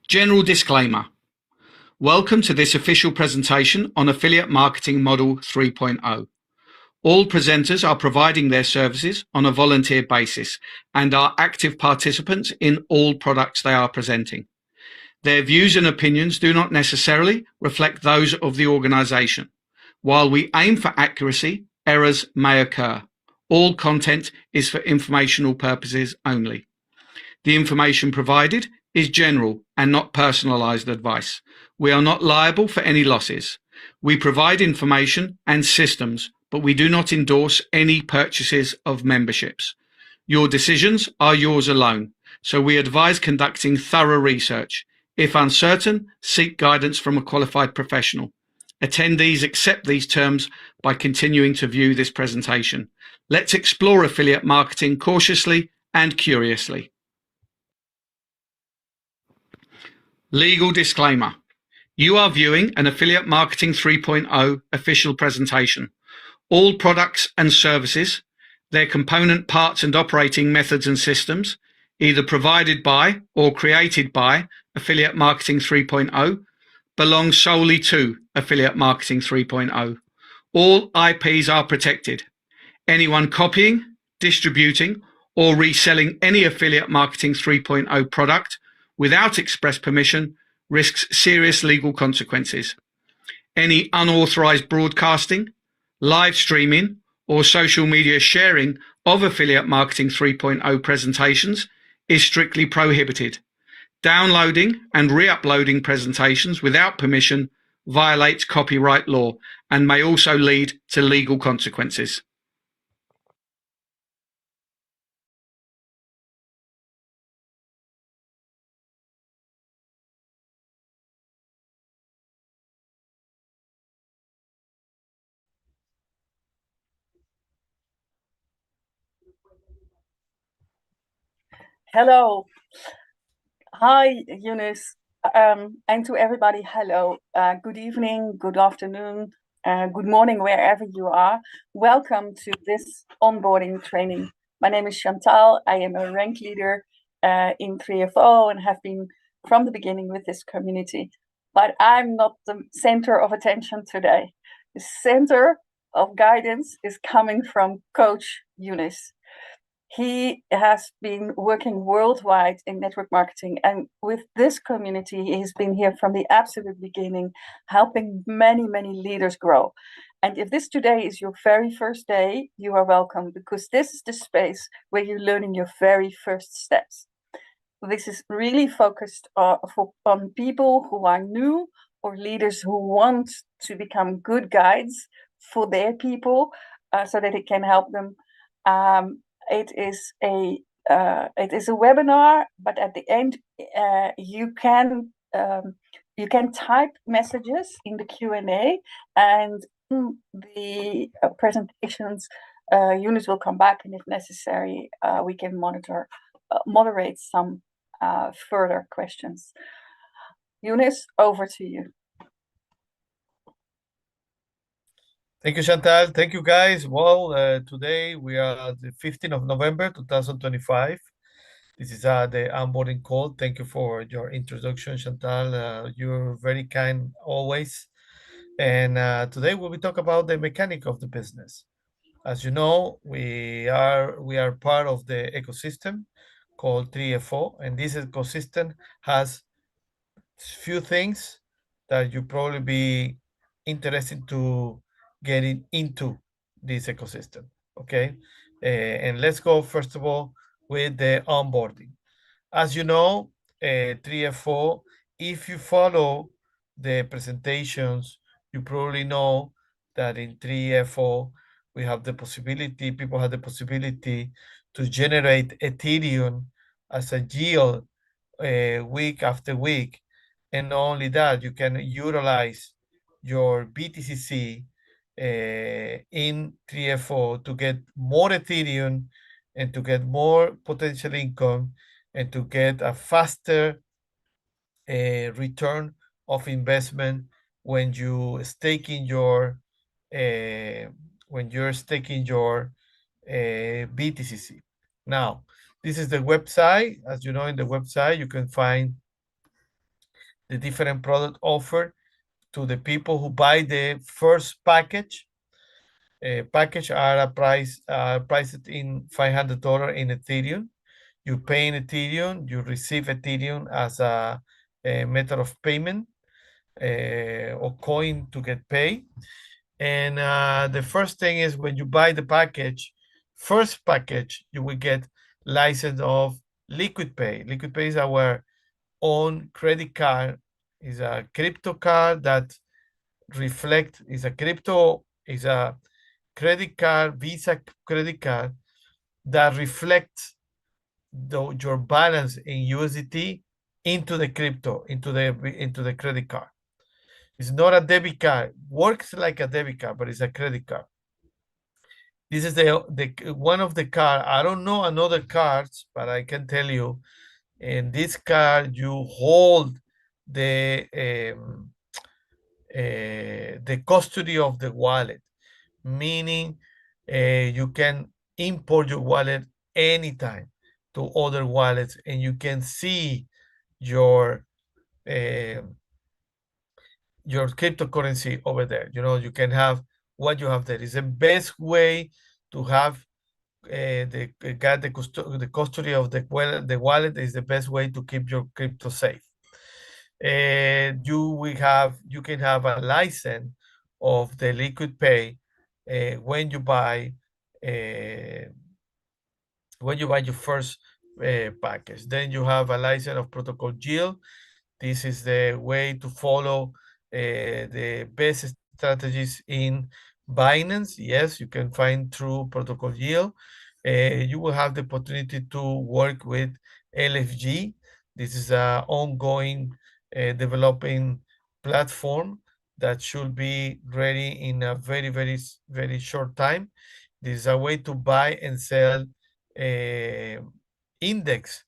General disclaimer. Welcome to this official presentation on Affiliate Marketing Model 3.0. All presenters are providing their services on a volunteer basis and are active participants in all products they are presenting. Their views and opinions do not necessarily reflect those of the organization. While we aim for accuracy, errors may occur. All content is for informational purposes only. The information provided is general and not personalized advice. We are not liable for any losses. We provide information and systems, but we do not endorse any purchases of memberships. Your decisions are yours alone, so we advise conducting thorough research. If uncertain, seek guidance from a qualified professional. Attendees accept these terms by continuing to view this presentation. Let's explore affiliate marketing cautiously and curiously. Legal disclaimer. You are viewing an Affiliate Marketing 3.0 official presentation. All products and services, their component parts and operating methods and systems, either provided by or created by Affiliate Marketing 3.0, belong solely to Affiliate Marketing 3.0. All IPs are protected. Anyone copying, distributing, or reselling any Affiliate Marketing 3.0 product without express permission risks serious legal consequences. Any unauthorized broadcasting, live streaming, or social media sharing of Affiliate Marketing 3.0 presentations is strictly prohibited. Downloading and re-uploading presentations without permission violates copyright law and may also lead to legal consequences. Hello. Hi, Eunice. And to everybody, hello. Good evening, good afternoon, good morning, wherever you are. Welcome to this onboarding training. My name is Chantal. I am a rank leader in 3FO and have been from the beginning with this community. But I'm not the center of attention today. The center of guidance is coming from Coach Eunice. He has been working worldwide in network marketing, and with this community, he's been here from the absolute beginning, helping many, many leaders grow. And if this today is your very first day, you are welcome, because this is the space where you're learning your very first steps. This is really focused on people who are new or leaders who want to become good guides for their people so that it can help them. It is a webinar, but at the end you can type messages in the Q&A, and the presentations Eunice will come back, and if necessary we can moderate some further questions. Eunice, over to you. Thank you, Chantal. Thank you, guys. Well, today we are the 15th of November, 2025. This is the onboarding call. Thank you for your introduction, Chantal. You're very kind always. And today we'll be talking about the mechanic of the business. As you know, we are part of the ecosystem called 3FO, and this ecosystem has few things that you probably be interested to getting into this ecosystem. Okay, and let's go first of all with the onboarding. As you know, 3FO, if you follow the presentations, you probably know that in 3FO we have the possibility, people have the possibility to generate Ethereum as a yield week after week. And not only that, you can utilize your BTCC in 3FO to get more Ethereum and to get more potential income and to get a faster return of investment when you staking your BTCC. Now, this is the website. As you know, in the website you can find the different product offered to the people who buy the first package. Package are priced in $500 in Ethereum. You pay in Ethereum, you receive Ethereum as a method of payment or coin to get paid. And the first thing is when you buy the package, first package, you will get license of Liquid Pay. Liquid Pay is our own credit card. Is a crypto card that is a credit card, Visa credit card that reflects your balance in USDT into the crypto, into the credit card. It's not a debit card. Works like a debit card, but it's a credit card. This is the one of the card. I don't know another cards, but I can tell you, in this card you hold the custody of the wallet, meaning you can import your wallet anytime to other wallets, and you can see your cryptocurrency over there. You can have what you have there. It's the best way to have the custody of the wallet is the best way to keep your crypto safe. You can have a license of the Liquid Pay when you buy your first package. Then you have a license of protocol yield. This is the way to follow the best strategies in Binance. Yes, you can find through protocol yield. You will have the opportunity to work with LFG. This is an ongoing developing platform that should be ready in a very, very, very short time. This is a way to buy and sell index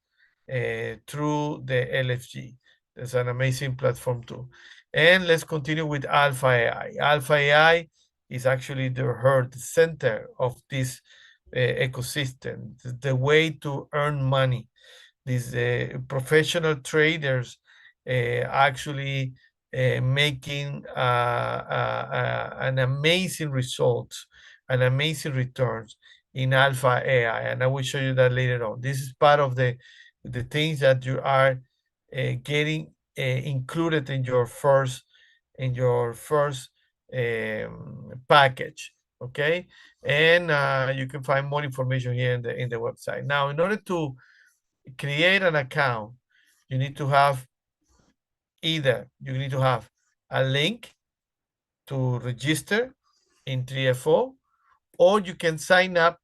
through the LFG. It's an amazing platform too. And let's continue with Alpha AI. Alpha AI is actually the center of this ecosystem, the way to earn money. These professional traders actually making an amazing results, an amazing returns in Alpha AI, and I will show you that later on. This is part of the things that you are getting included in your first package. Okay, and you can find more information here in the website. Now, in order to create an account, you need to have a link to register in 3FO, or you can sign up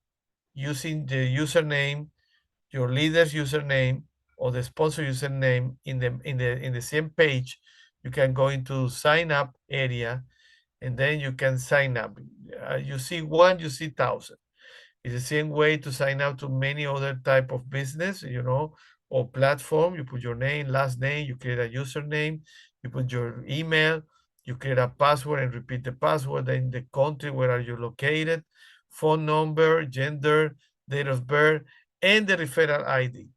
using the username, your leader's username, or the sponsor username in the same page. You can go into sign up area, and then you can sign up. You see one, you see 1,000. It's the same way to sign up to many other type of business, or platform. You put your name, last name, you create a username, you put your email, you create a password and repeat the password, then the country where are you located, phone number, gender, date of birth, and the referral ID.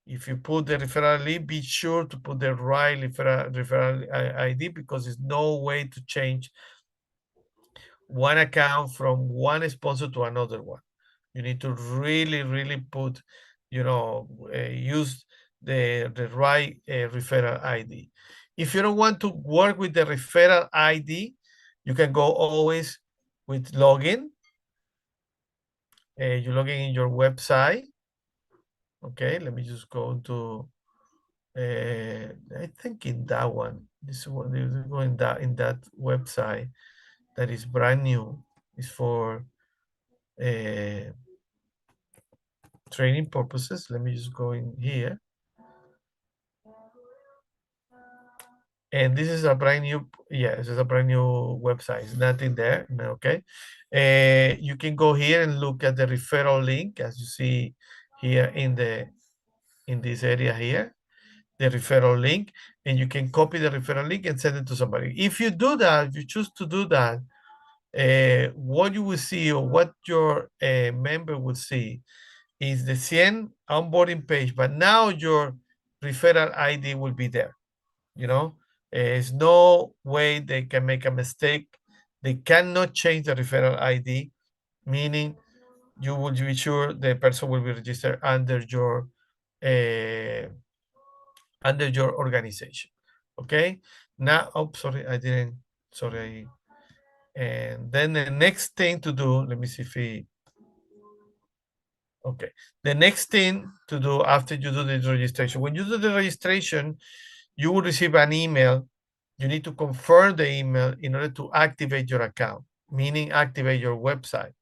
If you put the referral ID, be sure to put the right referral ID, because there's no way to change one account from one sponsor to another one. You need to really, really put, use the right referral ID. If you don't want to work with the referral ID, you can go always with login. You log in your website. Okay, let me just go to, I think in that one, this one, you go in that website that is brand new. It's for training purposes. Let me just go in here. And this is a brand new, this is a brand new website. It's nothing there, okay? You can go here and look at the referral link, as you see here in this area here, the referral link, and you can copy the referral link and send it to somebody. If you do that, if you choose to do that, what you will see, or what your member will see, is the 100 onboarding page, but now your referral ID will be there. There's no way they can make a mistake. They cannot change the referral ID, meaning you will be sure the person will be registered under your organization. Okay. Now, oh, sorry, I didn't. Sorry. And then the next thing to do, let me see if he. Okay. The next thing to do after you do the registration, when you do the registration, you will receive an email. You need to confirm the email in order to activate your account, meaning activate your website.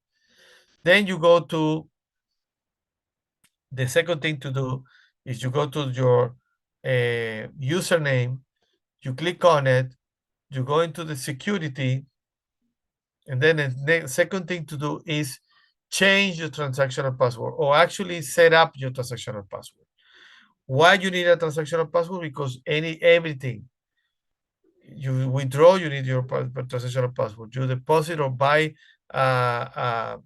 Then you go to the second thing to do is you go to your username, you click on it, you go into the security, and then the second thing to do is change your transactional password, or actually set up your transactional password. Why you need a transactional password? Because everything you withdraw, you need your transactional password. You deposit or buy a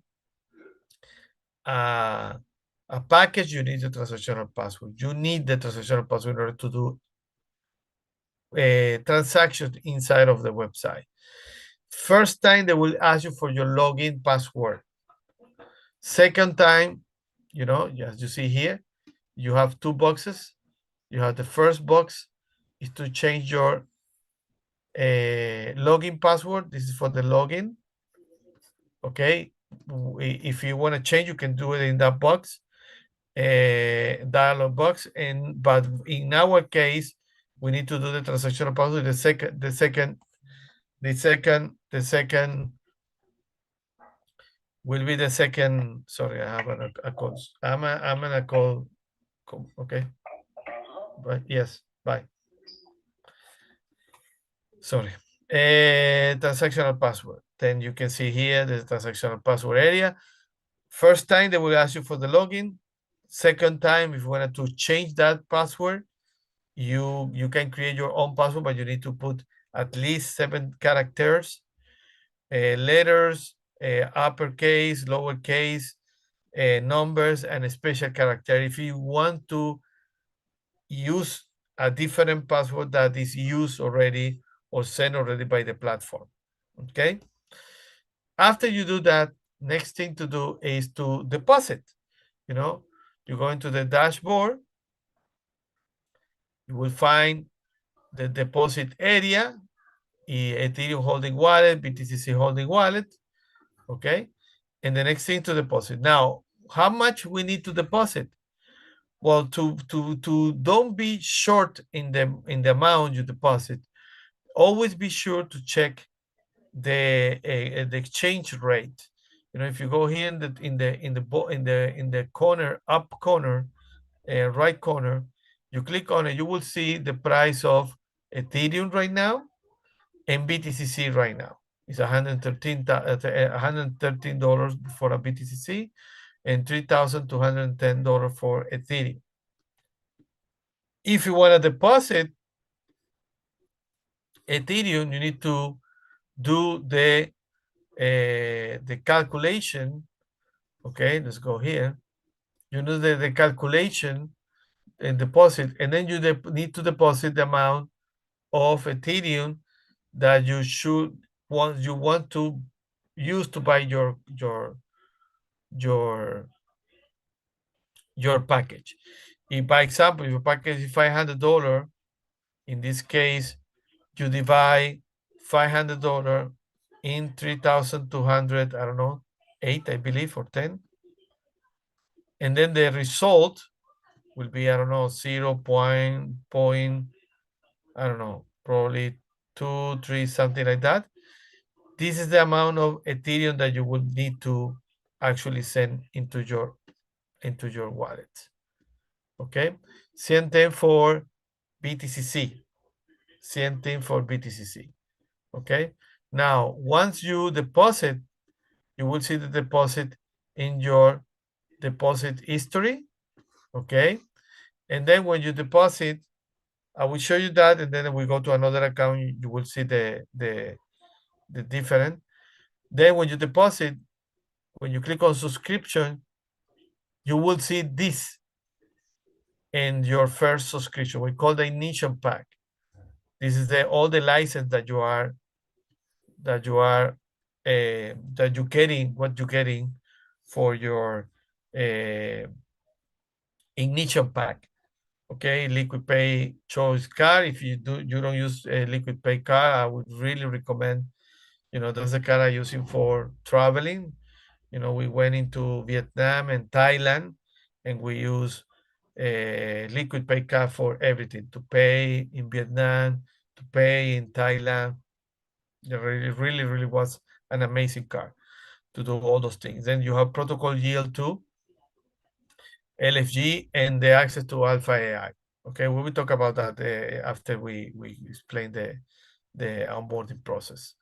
package, you need the transactional password. You need the transactional password in order to do a transaction inside of the website. First time, they will ask you for your login password. Second time, as you see here, you have two boxes. You have the first box is to change your login password. This is for the login. Okay. If you want to change, you can do it in that box, dialog box. But in our case, we need to do the transactional password. The second will be the second. Sorry, I have a call. I'm in a call. Okay. But yes, bye. Sorry. Transactional password. Then you can see here the transactional password area. First time they will ask you for the login. Second time, if you wanted to change that password, you can create your own password, but you need to put at least 7 characters, letters, uppercase, lowercase, numbers, and a special character. If you want to use a different password that is used already or sent already by the platform. Okay. After you do that, next thing to do is to deposit. You go into the dashboard. You will find the deposit area, Ethereum holding wallet, BTCC holding wallet. Okay. And the next thing to deposit. Now, how much we need to deposit? Well, to don't be short in the amount you deposit, always be sure to check the exchange rate. If you go here in the corner, up corner, right corner, you click on it, you will see the price of Ethereum right now and BTCC right now. It's $113 for a BTCC and $3,210 for Ethereum. If you want to deposit Ethereum, you need to do the calculation. Okay, let's go here. You do the calculation and deposit, and then you need to deposit the amount of Ethereum that you want to use to buy your package. If, by example, if your package is $500, in this case, you divide $500 in 3,200, I don't know, 8, I believe, or 10. And then the result will be, I don't know, 0 point, I don't know, probably 2, 3, something like that. This is the amount of Ethereum that you would need to actually send into your wallet. Okay. Same thing for BTCC. Same thing for BTCC. Okay. Now, once you deposit, you will see the deposit in your deposit history. Okay. And then when you deposit, I will show you that, and then we go to another account, you will see the different. Then when you deposit, when you click on subscription, you will see this in your first subscription. We call the initial pack. This is all the license that you're getting, what you're getting for your ignition pack. Okay, liquid pay choice card. If you don't use a liquid pay card, I would really recommend, that's the card I'm using for traveling. We went into Vietnam and Thailand, and we use a liquid pay card for everything, to pay in Vietnam, to pay in Thailand. It really, really was an amazing card to do all those things. Then you have protocol yield 2, LFG, and the access to Alpha AI. Okay, we will talk about that after we explain the onboarding process.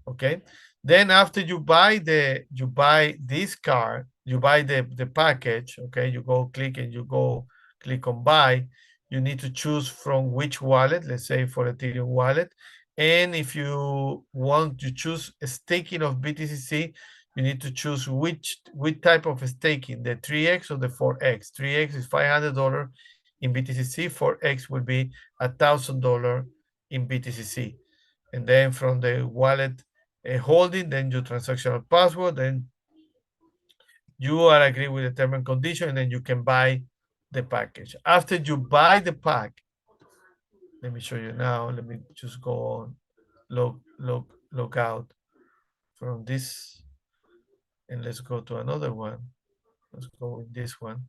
Okay, then after you buy this card, you buy the package. Okay, you go click and you go click on buy. You need to choose from which wallet. Let's say for Ethereum wallet. And if you want to choose a staking of BTCC, you need to choose which type of staking, the 3x or the 4x. 3x is $500 in BTCC. 4x will be $1,000 in BTCC. And then from the wallet holding, then your transactional password, then you are agree with the term and condition, and then you can buy the package. After you buy the pack, let me show you now. Let me just go on, log out from this, and let's go to another one. Let's go with this one.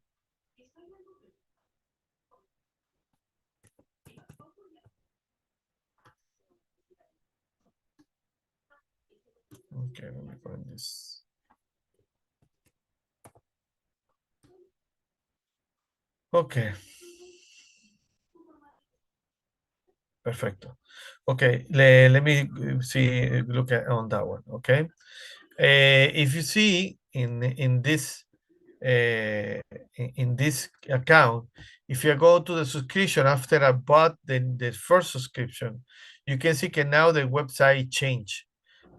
Okay, let me go in this. Okay. Perfecto. Okay, let me see, look at on that one. Okay. If you see in this account, if you go to the subscription after I bought the first subscription, you can see that now the website changed.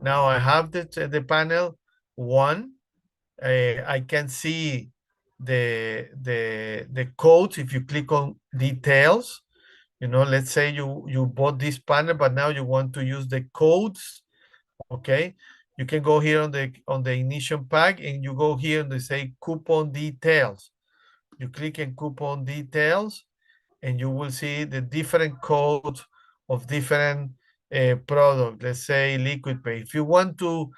Now I have the panel 1. I can see the codes. If you click on details, let's say you bought this panel, but now you want to use the codes. Okay, you can go here on the ignition pack, and you go here and they say coupon details. You click in coupon details, and you will see the different codes of different products. Let's say liquid pay. If you want to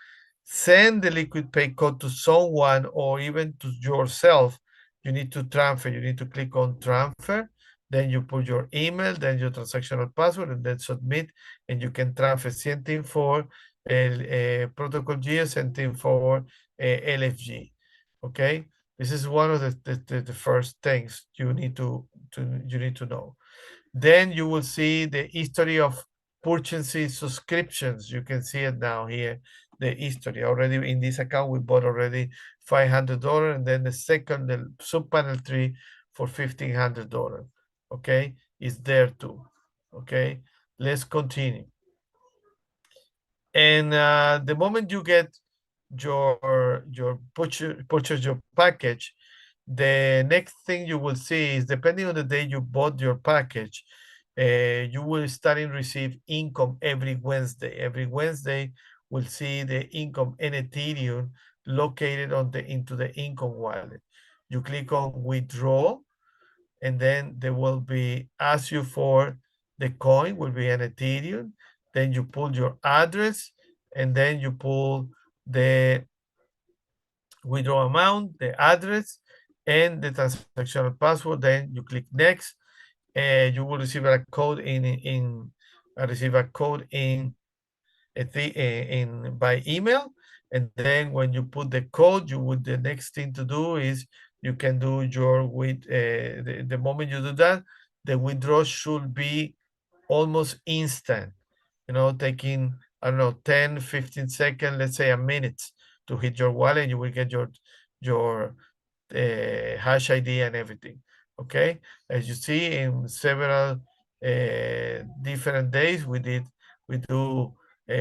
send the liquid pay code to someone or even to yourself, you need to transfer. You need to click on transfer. Then you put your email, then your transactional password, and then submit, and you can transfer. Same thing for protocol G, same thing for LFG. Okay, this is one of the first things you need to know. Then you will see the history of purchasing subscriptions. You can see it now here, the history. Already in this account, we bought already $500, and then the second, the sub panel 3 for $1,500. Okay, is there too. Okay, let's continue. And the moment you get your purchase your package, the next thing you will see is, depending on the day you bought your package, you will start to receive income every Wednesday. Every Wednesday, we'll see the income in Ethereum located into the income wallet. You click on withdraw, and then they will be ask you for the coin, will be an Ethereum. Then you pull your address, and then you pull the withdraw amount, the address, and the transactional password. Then you click next, and you will receive a code by email. And then when you put the code, the next thing to do is you can do your the moment you do that, the withdrawal should be almost instant, taking, I don't know, 10, 15 seconds, let's say a minute to hit your wallet. You will get your hash ID and everything. Okay, as you see, in several different days, we do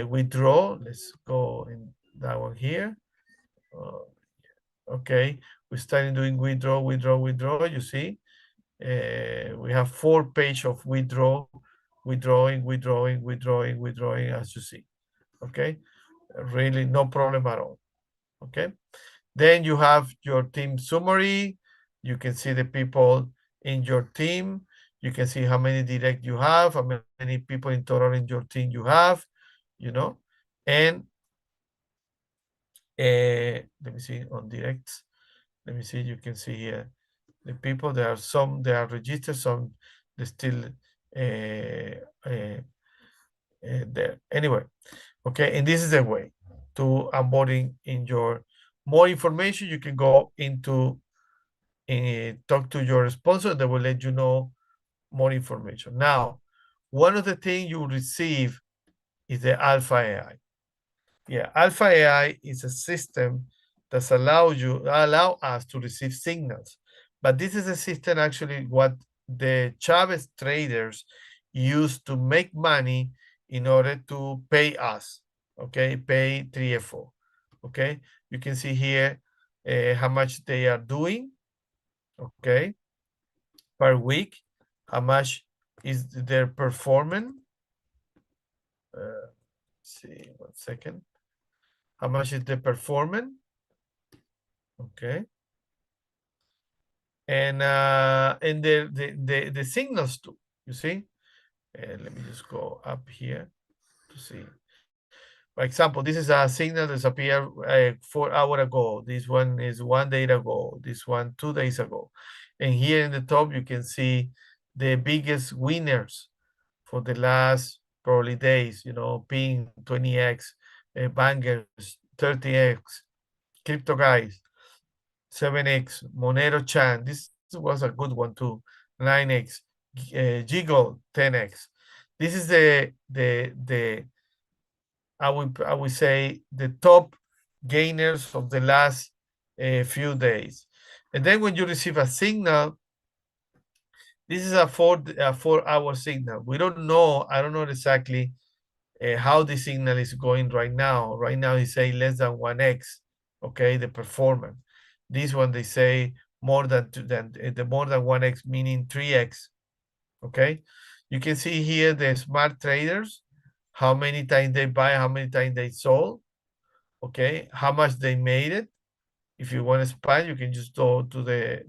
withdraw. Let's go in that one here. Okay, we started doing withdraw. You see, we have 4 pages of withdraw withdrawing, as you see. Okay, really no problem at all. Okay, then you have your team summary. You can see the people in your team. You can see how many direct you have, how many people in total in your team you have, and let me see on directs. Let me see, you can see here the people. There are some, they are registered, some they still there. Anyway, okay, and this is the way to onboarding in your more information. You can go into talk to your sponsor. They will let you know more information. Now, one of the things you receive is the Alpha AI. Yeah, Alpha AI is a system that allow us to receive signals. But this is a system actually what the Chavez traders use to make money in order to pay us, okay, pay 3FO, okay? You can see here how much they are doing, okay, per week, how much is their performance. See, 1 second. How much is the performance? Okay. And the signals too, you see. Let me just go up here to see. For example, this is a signal that appeared 4 hours ago. This one is 1 day ago. This one 2 days ago. And here in the top, you can see the biggest winners for the last probably days, Ping 20x, Bangers 30x, Crypto Guys 7x, Monero Chan. This was a good one too. 9x, Jiggle 10x. This is the I would say the top gainers of the last few days. And then when you receive a signal, this is a 4-hour signal. We don't know. I don't know exactly how the signal is going right now. Right now, it say less than 1x. Okay, the performance. This one they say more than the more than 1x, meaning 3x. Okay, you can see here the smart traders, how many times they buy, how many times they sold. Okay, how much they made it. If you want to expand, you can just go to the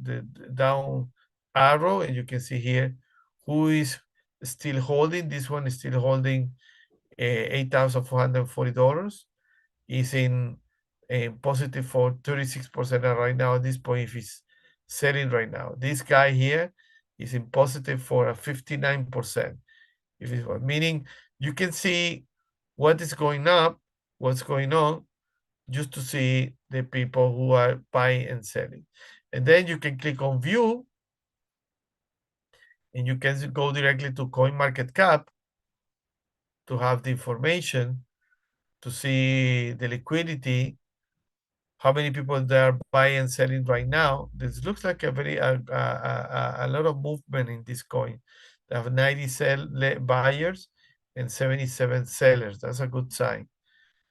down arrow, and you can see here who is still holding. This one is still holding $8,440. Is in positive for 36% right now at this point if it's selling right now. This guy here is in positive for a 59%. If it's meaning you can see what is going up, what's going on, just to see the people who are buying and selling. And then you can click on view, and you can go directly to CoinMarketCap to have the information, to see the liquidity, how many people they are buying and selling right now. This looks like a lot of movement in this coin. They have 90 buyers and 77 sellers. That's a good sign.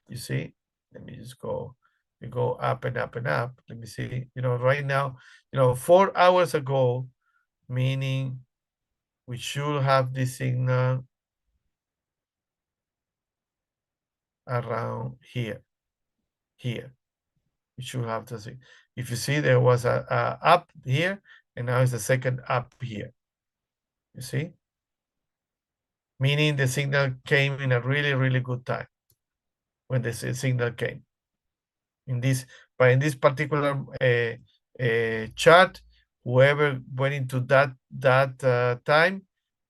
You see, let me just go. We go up and up and up. Let me see. Right now, 4 hours ago, meaning we should have this signal around here. Here. You should have to see. If you see, there was a up here, and now it's the second up here. You see? Meaning the signal came in a really, really good time when the signal came. But in this particular chart, whoever went into that time,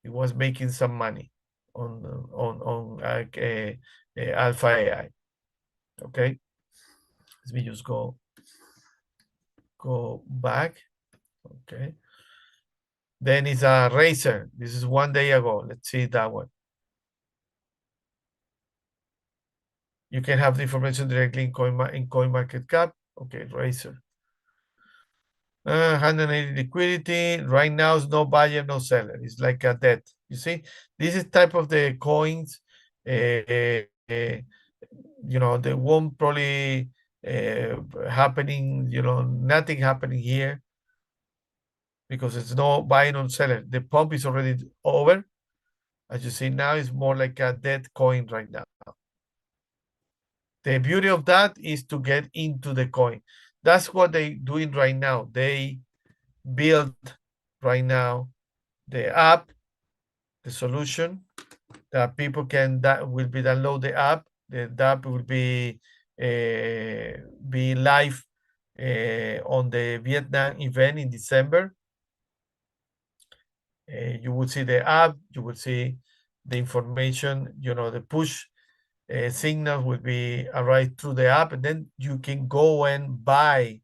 it was making some money on Alpha AI. Okay, let me just go back. Okay, then it's a Racer. This is 1 day ago. Let's see that one. You can have the information directly in CoinMarketCap. Okay, Racer. 180 liquidity. Right now, it's no buyer, no seller. It's like a debt. You see, this is type of the coins. They won't probably happening. Nothing happening here because it's no buying or seller. The pump is already over. As you see now, it's more like a dead coin right now. The beauty of that is to get into the coin. That's what they're doing right now. They build right now the app, the solution that people can, that will be download the app. The app will be live on the Vietnam event in December. You will see the app, you will see the information, the push signal will be arrived through the app, and then you can go and buy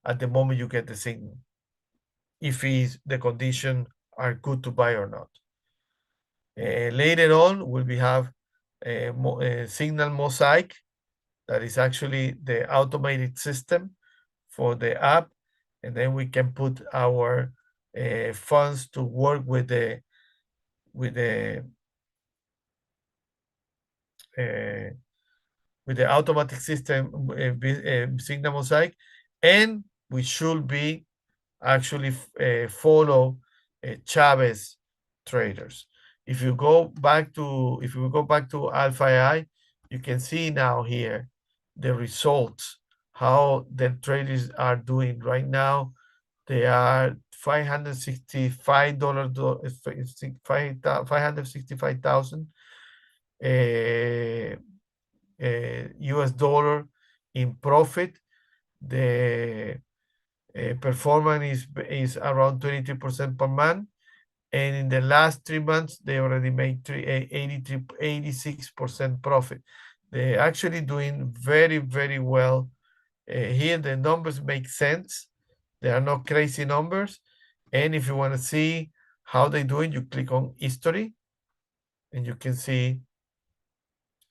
at the moment you get the signal, if the conditions are good to buy or not. Later on, we have a signal mosaic, that is actually the automated system for the app, and then we can put our funds to work with the automatic system, signal mosaic, and we should be actually follow Chavez traders. If you go back to Alpha AI, you can see now here the results, how the traders are doing right now. They are $565, 565,000 US dollar in profit. The performance is around 23% per month, and in the last 3 months they already made 86% profit. They're actually doing very, very well. Here the numbers make sense. They are not crazy numbers. And if you want to see how they're doing, you click on history, and you can see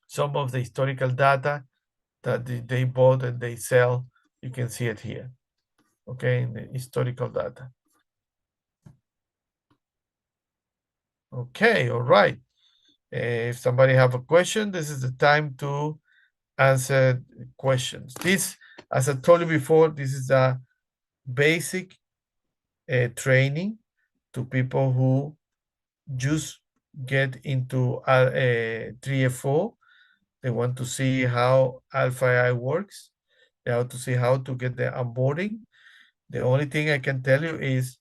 some of the historical data that they bought and they sell. You can see it here, okay, in the historical data. Okay, all right. If somebody have a question, this is the time to answer questions. This, as I told you before, this is a basic training to people who just get into 3FO. They want to see how Alpha AI works. They have to see how to get the onboarding. The only thing I can tell you is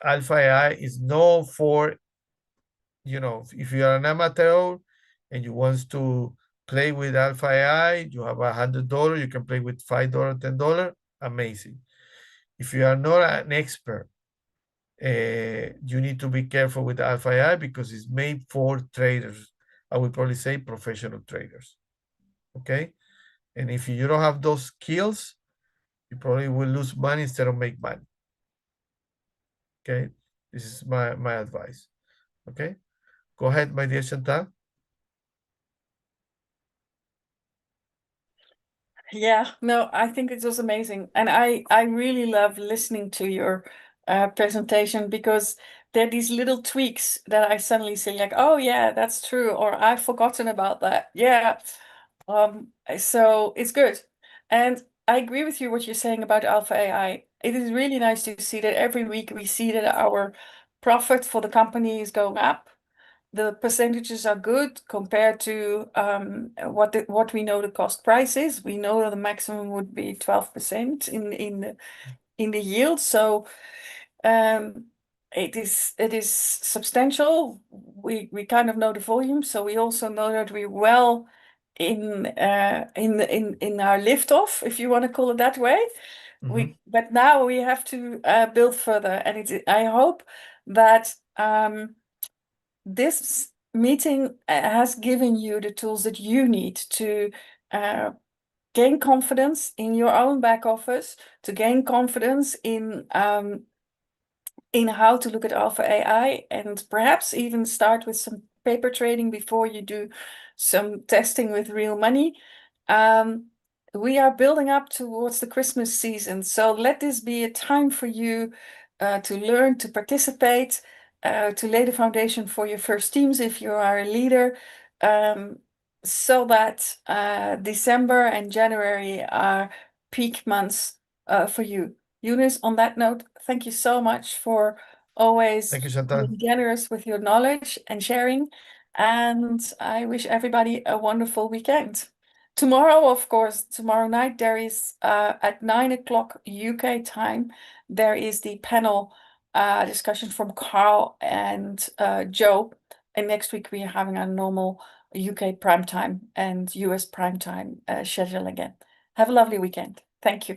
Alpha AI is known for, if you are an amateur and you want to play with Alpha AI, you have $100, you can play with $5, $10, amazing. If you are not an expert, you need to be careful with Alpha AI because it's made for traders. I would probably say professional traders, okay? And if you don't have those skills, you probably will lose money instead of make money, okay? This is my advice, okay? Go ahead, my dear Chantal. Yeah, no, I think it was amazing. And I really love listening to your presentation, because there are these little tweaks that I suddenly say like, oh yeah, that's true, or I've forgotten about that. Yeah. So it's good. And I agree with you what you're saying about Alpha AI. It is really nice to see that every week we see that our profit for the company is going up. The percentages are good compared to what we know the cost price is. We know that the maximum would be 12% in the yield. So it is substantial. We kind of know the volume, so we also know that we're well in our lift off, if you want to call it that way. But now we have to build further, and I hope that this meeting has given you the tools that you need to gain confidence in your own back office, to gain confidence in how to look at Alpha AI, and perhaps even start with some paper trading before you do some testing with real money. We are building up towards the Christmas season, so let this be a time for you to learn, to participate, to lay the foundation for your first teams if you are a leader, so that December and January are peak months for you. Eunice, on that note, thank you so much for always Thank you, Chantal. being generous with your knowledge and sharing. And I wish everybody a wonderful weekend. Tomorrow, of course, tomorrow night, there is at 9 o'clock UK time, there is the panel discussion from Carl and Joe. And next week, we are having a normal UK prime time and US prime time schedule again. Have a lovely weekend. Thank you.